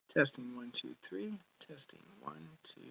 Testing 1, 2, 3. Testing 1, 2.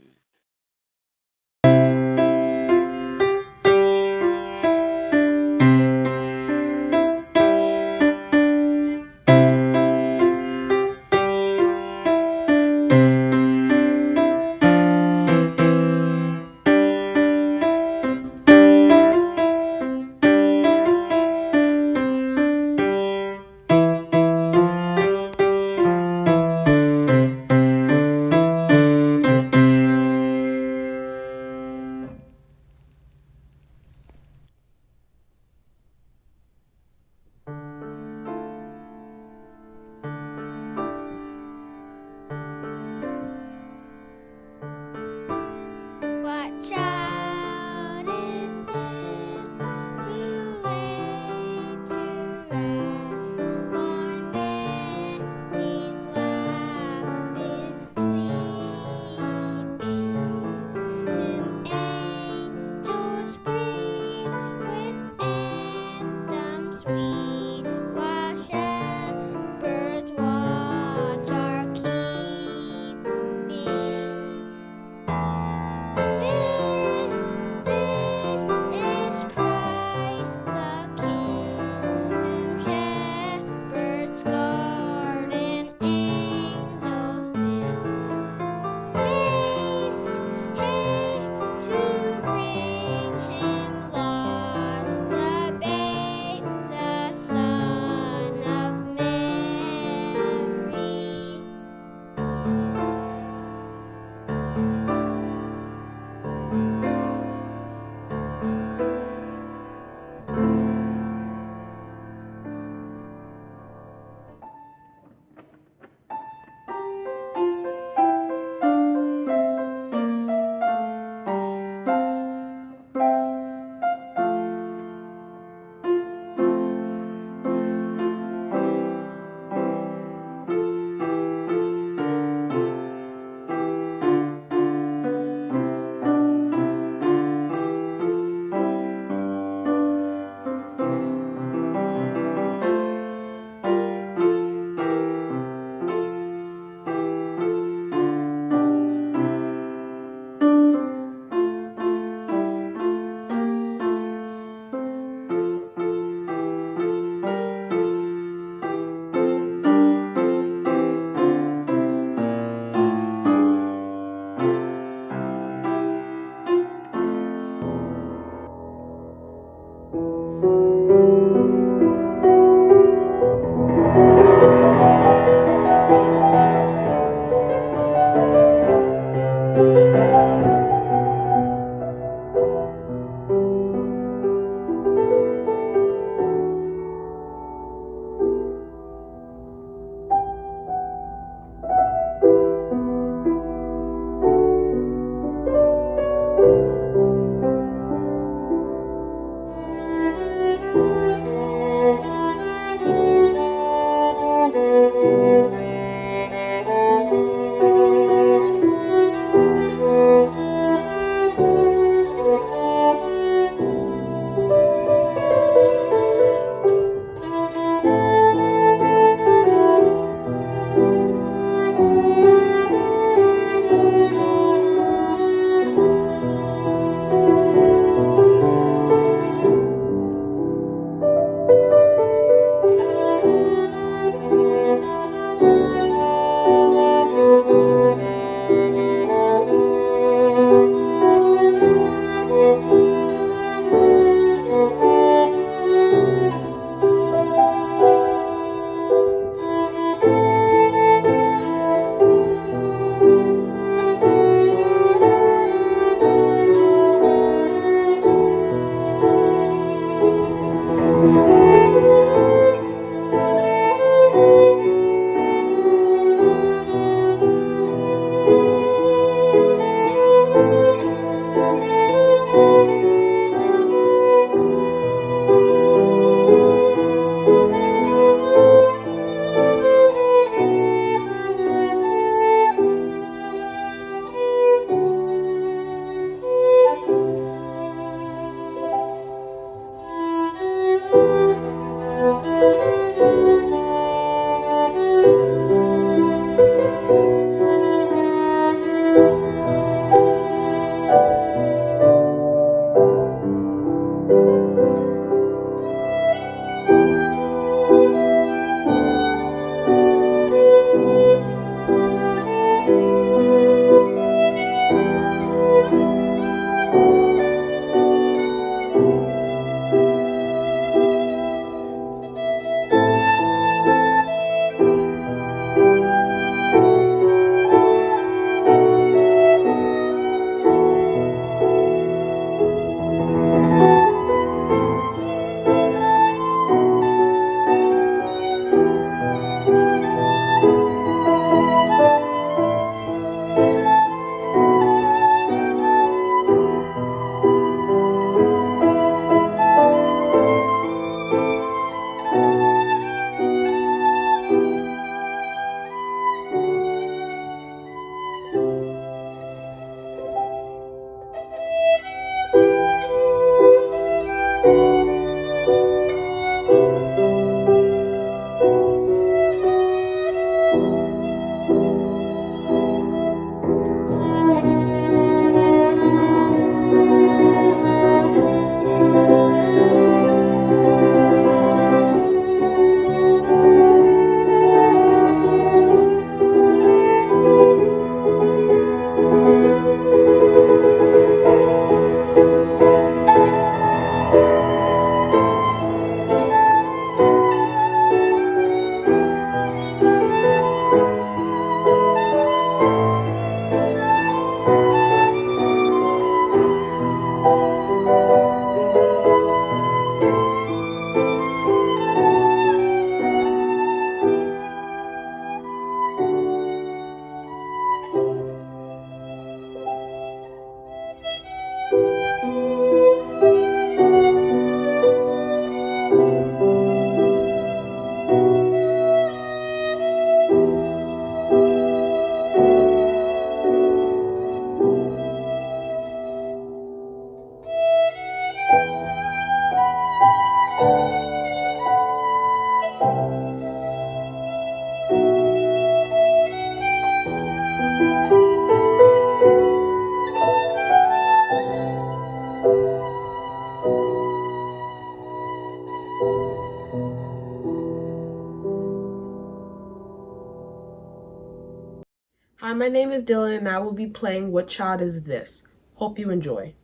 Hi, my name is Dylan and I will be playing What Child Is This? Hope you enjoy.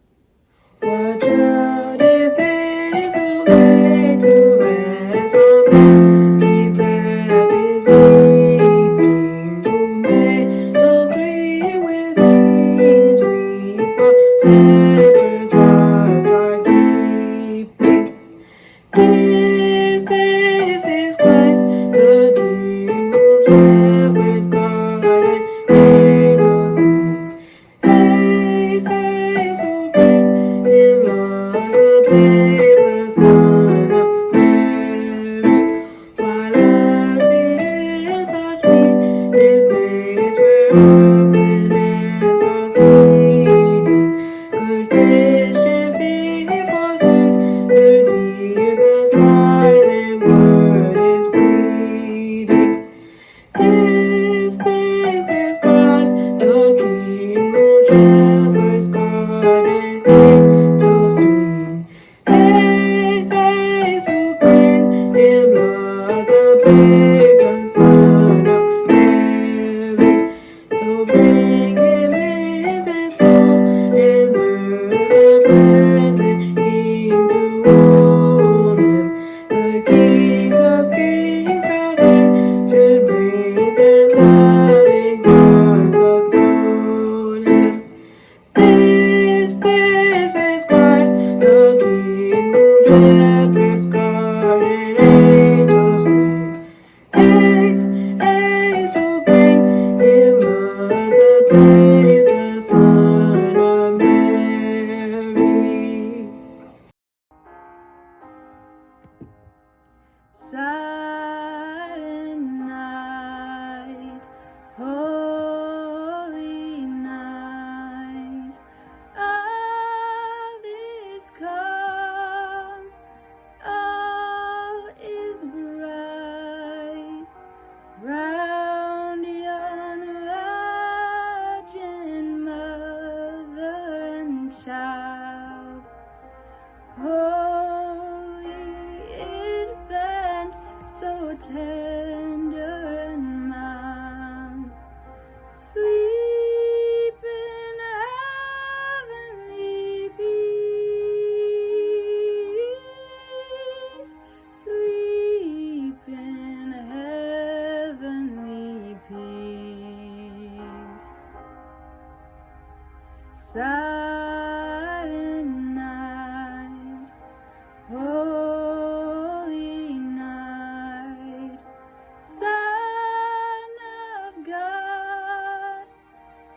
What child is this who lay to rest on bed? His lap is sleeping, who made so three with him sleep on shepherds watch are keeping. This is Christ, the King whom shepherds guard and angels sing. Haste, haste, O bring him, Lord, the babe, the Son of Mary. While as he is such meek, this days where oxen and are feeding. Good Christian feed for sinners, hear the silent word is pleading. This is Christ, the King whom shepherds guard and angels sing. Haste, haste, to bring him, Lord, the babe, the Son of Mary. So bring him infant small, and word the blessed King to hold him. The King of kings salvation brings, and loving hearts adore him. This is Christ, the King whom shepherds guard and angels sing. Haste, haste, to bring him, Lord, the babe, the Son of Mary. Silent night, holy night, all is calm, all is bright, round yon virgin mother and child. Holy infant, so tender and mild, sleep in heavenly peace, sleep in heavenly peace. Silent night, holy night, Son of God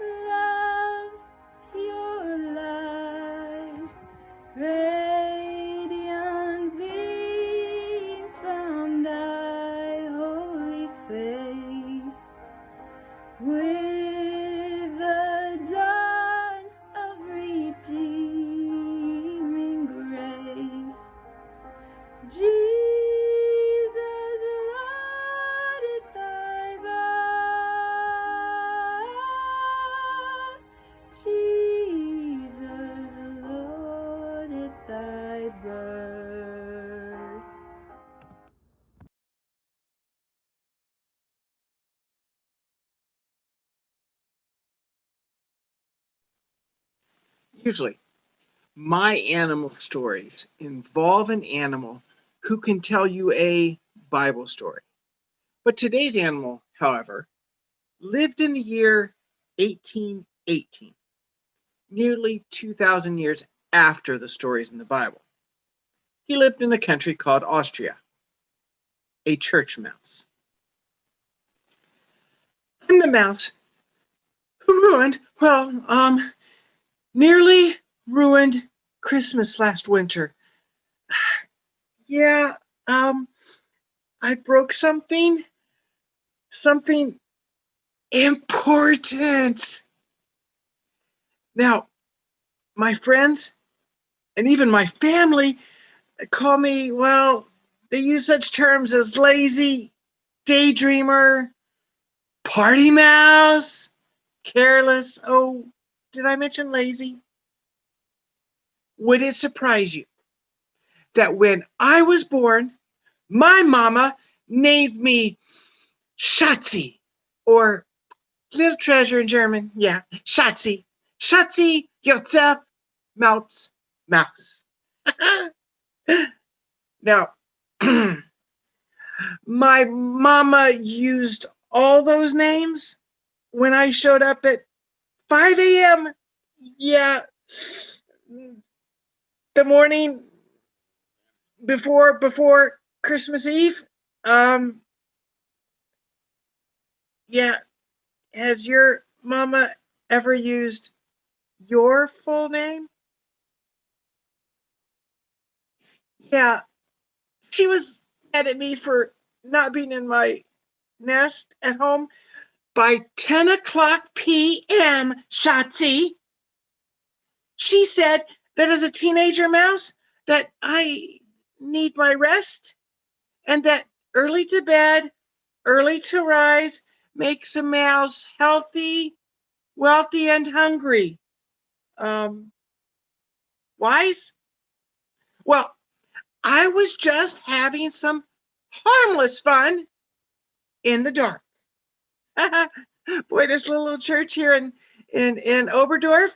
loves your light, radiant beams from thy holy face. With the dawn of redeeming grace, Jesus, Lord, at thy birth, Jesus, Lord, at thy birth. Usually, my animal stories involve an animal who can tell you a Bible story. But today's animal, however, lived in the year 1818, nearly 2,000 years after the stories in the Bible. He lived in a country called Austria, a church mouse. I'm the mouse who nearly ruined Christmas last winter. Yeah, um, I broke something important. Now, my friends and even my family call me, well, they use such terms as lazy, daydreamer, party mouse, careless. Oh, did I mention lazy? Would it surprise you that when I was born, my mama named me Schatzi, or Little treasure in German. Yeah. Schatzi. Schatzi, Josef, Maus, Mouse. Now, my mama used all those names when I showed up at 5 a.m. Yeah, the morning before Christmas Eve. Yeah. Has your mama ever used your full name? Yeah, she was mad at me for not being in my nest at home by 10 o'clock p.m., Shotzi. She said that as a teenager mouse, that I need my rest and that early to bed, early to rise makes a mouse healthy, wealthy, and hungry. Um, Wise? Well, I was just having some harmless fun in the dark. Boy, this little church here in Oberdorf,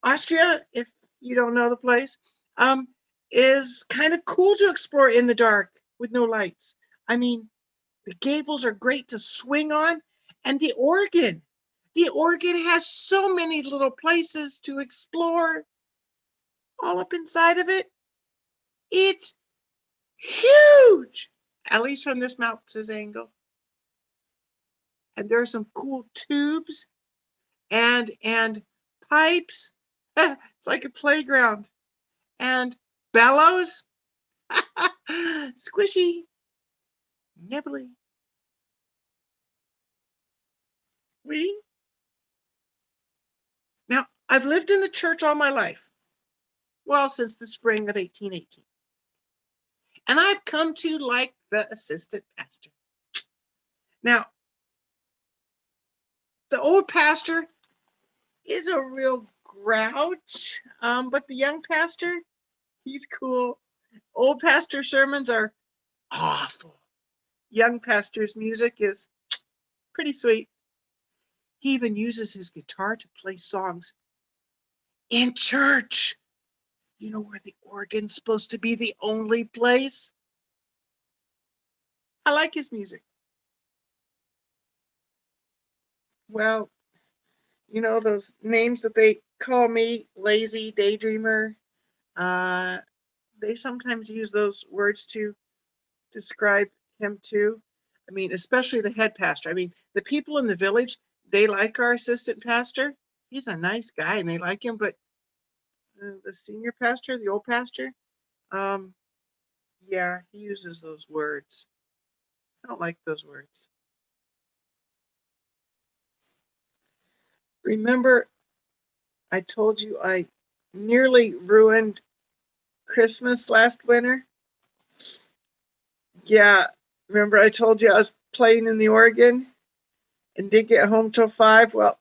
Austria, if you don't know the place, um, is kind of cool to explore in the dark with no lights. I mean, the gables are great to swing on, and the organ has so many little places to explore all up inside of it. It's huge, at least from this mouse's angle. And there are some cool tubes and pipes. It's like a playground. And bellows. Squishy, nibbly. We. Now, I've lived in the church all my life. Well, since the spring of 1818. And I've come to like the assistant pastor. Now, the old pastor is a real grouch, but the young pastor, he's cool. Old pastor sermons are awful. Young pastor's music is pretty sweet. He even uses his guitar to play songs in church. You know where the organ's supposed to be the only place? I like his music. Well, you know those names that they call me, lazy daydreamer. Uh, they sometimes use those words to describe him too. I mean, especially the head pastor. I mean, the people in the village, they like our assistant pastor. He's a nice guy and they like him, but the senior pastor, the old pastor, um, yeah, he uses those words. I don't like those words. Remember, I told you I nearly ruined Christmas last winter? Yeah, remember I told you I was playing in the organ and didn't get home till 5? Well,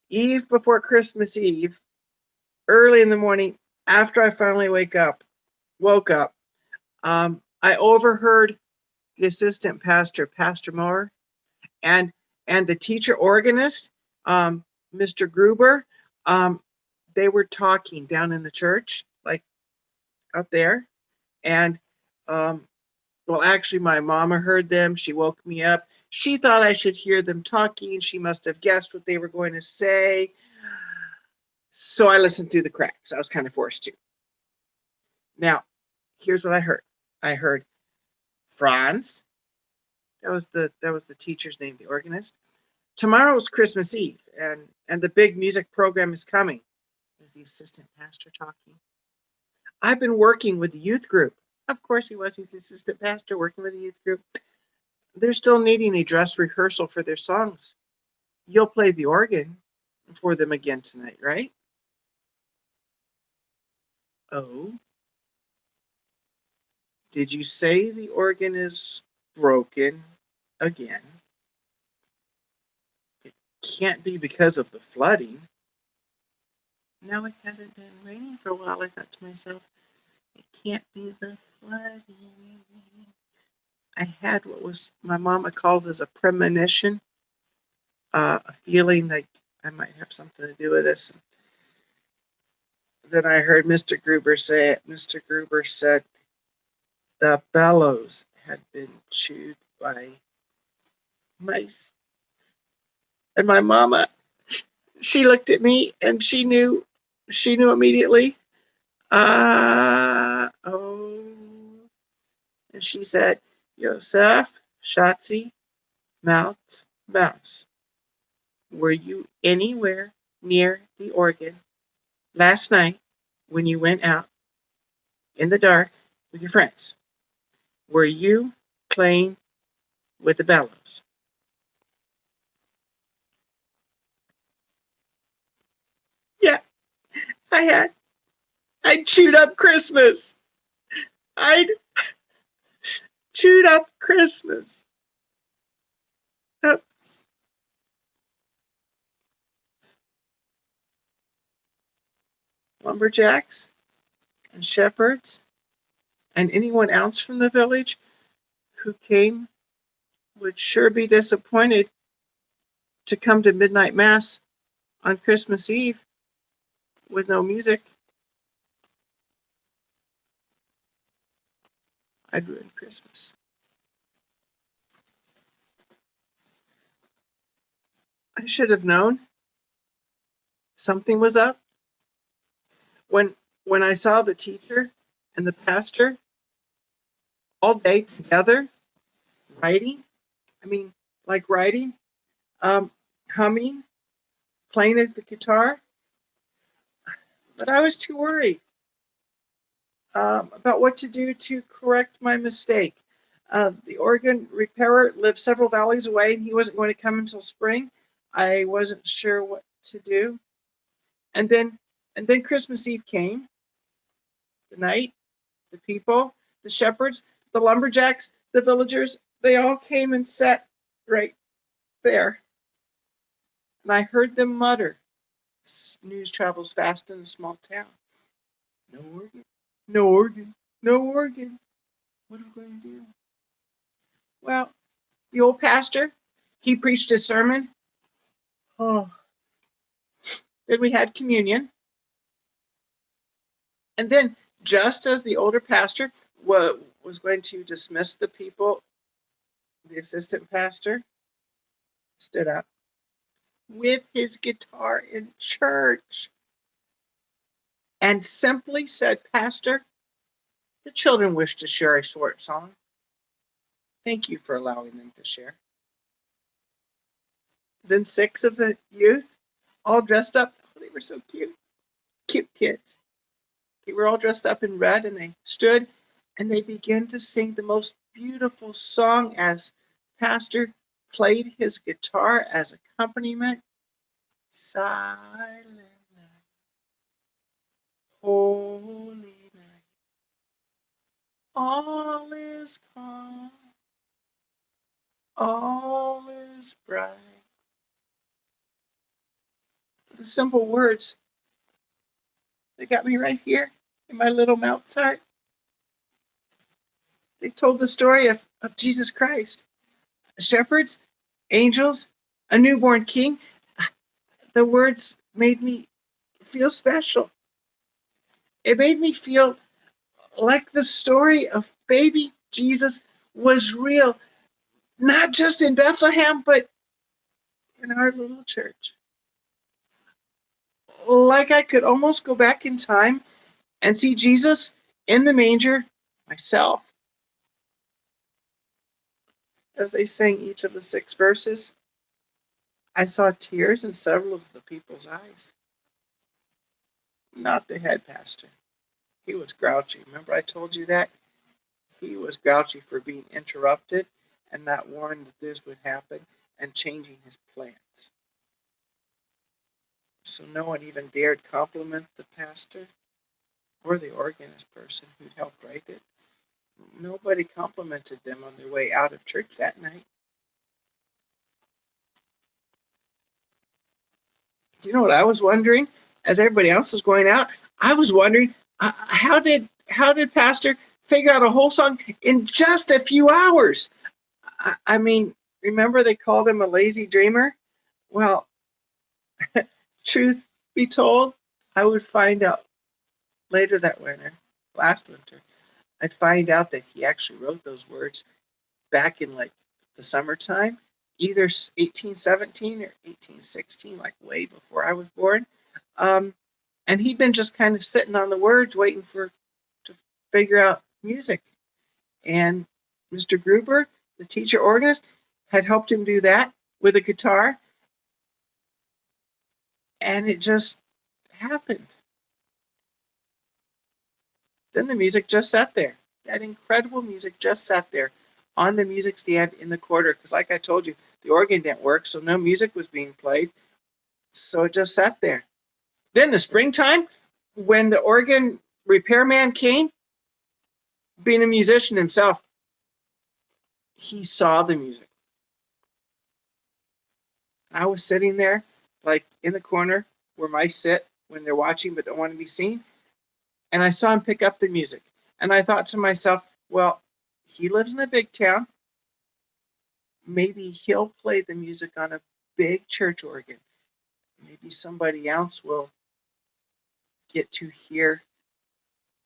Eve before Christmas Eve, early in the morning, after I finally woke up, I overheard the assistant pastor, Pastor Moore, and the teacher organist, Mr. Gruber. Um, they were talking down in the church, like out there, and well, actually, my mama heard them. She woke me up. She thought I should hear them talking. She must have guessed what they were going to say. So I listened through the cracks. I was kind of forced to. Now, here's what I heard. I heard Franz. That was the teacher's name, the organist. Tomorrow's Christmas Eve, and the big music program is coming. Is the assistant pastor talking? I've been working with the youth group. Of course he was. He's the assistant pastor working with the youth group. They're still needing a dress rehearsal for their songs. You'll play the organ for them again tonight, right? Oh, did you say the organ is broken again? It can't be because of the flooding. No, it hasn't been raining for a while. I thought to myself, it can't be the flooding. I had what was my mama calls as a premonition. a feeling like I might have something to do with this. Then I heard Mr. Gruber say it. Mr. Gruber said the bellows had been chewed by mice. And my mama, she looked at me and she knew immediately. Oh. And she said, Josef, Schatzi, Mouse, were you anywhere near the organ last night when you went out in the dark with your friends? Were you playing with the bellows? Yeah, I had. I chewed up Christmas. I'd chewed up Christmas. Lumberjacks and shepherds and anyone else from the village who came would sure be disappointed to come to midnight mass on Christmas Eve with no music. I'd ruin Christmas. I should have known something was up when I saw the teacher and the pastor all day together writing. I mean, like writing, humming, playing at the guitar. But I was too worried about what to do to correct my mistake. The organ repairer lived several valleys away, and he wasn't going to come until spring. I wasn't sure what to do. And then Christmas Eve came. The night, the people, the shepherds, the lumberjacks, the villagers, they all came and sat right there. And I heard them mutter. News travels fast in a small town. No organ, no organ, no organ. What are we going to do? Well, the old pastor, he preached his sermon. Oh. Then we had communion. And then, just as the older pastor was going to dismiss the people, the assistant pastor stood up with his guitar in church and simply said, Pastor, the children wish to share a short song. Thank you for allowing them to share. Then 6 of the youth, all dressed up. Oh, they were so cute. Cute kids. They were all dressed up in red, and they stood and they began to sing the most beautiful song as Pastor played his guitar as accompaniment. Silent night, holy night, all is calm, all is bright. The simple words, they got me right here in my little Mount heart. They told the story of Jesus Christ. Shepherds, angels, a newborn king. The words made me feel special. It made me feel like the story of baby Jesus was real, not just in Bethlehem, but in our little church. Like I could almost go back in time and see Jesus in the manger myself. As they sang each of the 6 verses, I saw tears in several of the people's eyes. Not the head pastor. He was grouchy. Remember I told you that? He was grouchy for being interrupted and not warned that this would happen and changing his plans. So no one even dared compliment the pastor or the organist person who'd helped write it. Nobody complimented them on their way out of church that night. Do you know what I was wondering? As everybody else was going out, I was wondering, how did Pastor figure out a whole song in just a few hours? I mean, remember they called him a lazy dreamer? Well, truth be told, I would find out later that winter, last winter, I'd find out that he actually wrote those words back in like the summertime, either 1817 or 1816, like way before I was born. And he'd been just kind of sitting on the words, waiting to figure out music. And Mr. Gruber, the teacher organist, had helped him do that with a guitar, and it just happened. Then the music just sat there. That incredible music just sat there on the music stand in the corner. Because, like I told you, the organ didn't work, so no music was being played. So it just sat there. Then the springtime, when the organ repairman came, being a musician himself, he saw the music. I was sitting there, like in the corner where mice sit when they're watching but don't want to be seen. And I saw him pick up the music. And I thought to myself, well, he lives in a big town. Maybe he'll play the music on a big church organ. Maybe somebody else will get to hear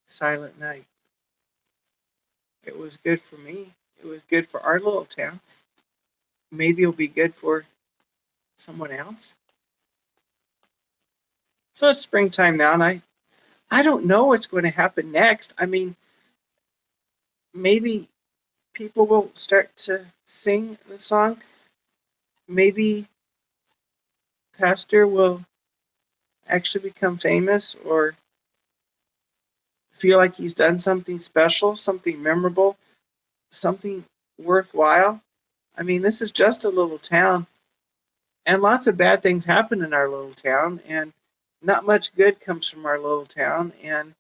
Silent Night. It was good for me. It was good for our little town. Maybe it'll be good for someone else. So it's springtime now, and I don't know what's going to happen next. I mean, maybe people will start to sing the song. Maybe Pastor will actually become famous or feel like he's done something special, something memorable, something worthwhile. I mean, this is just a little town, and lots of bad things happen in our little town, and not much good comes from our little town. And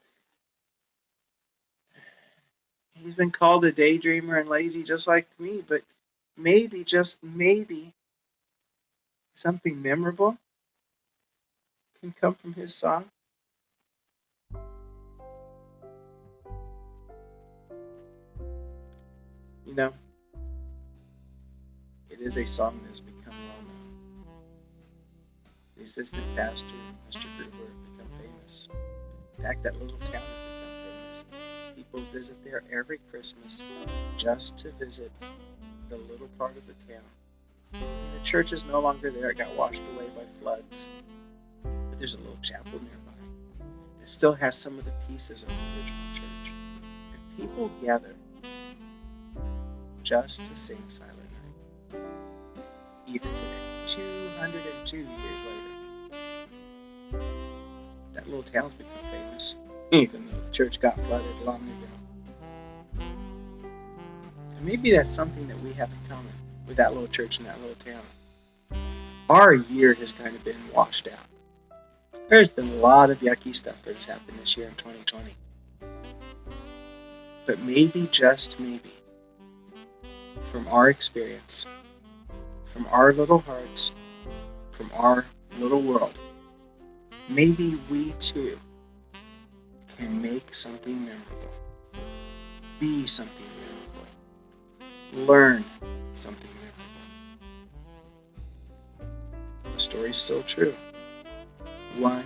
he's been called a daydreamer and lazy just like me, but maybe, just maybe, something memorable can come from his song. You know, it is a song that's become well known. The assistant pastor, Mr. Gruber, have become famous. In fact, that little town has become famous. People visit there every Christmas just to visit the little part of the town. And the church is no longer there. It got washed away by floods. But there's a little chapel nearby. It still has some of the pieces of the original church. And people gather just to sing Silent Night. Even today, 202 years later, that little town's become famous, even though the church got flooded long ago. And maybe that's something that we have in common with that little church and that little town. Our year has kind of been washed out. There's been a lot of yucky stuff that has happened this year in 2020. But maybe, just maybe, from our experience, from our little hearts, from our little world, maybe we too can make something memorable, be something memorable, learn something memorable. The story's still true. One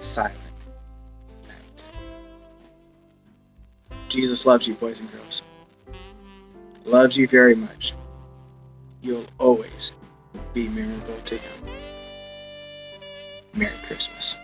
silent night. Jesus loves you, boys and girls. Loves you very much. You'll always be memorable to him. Merry Christmas.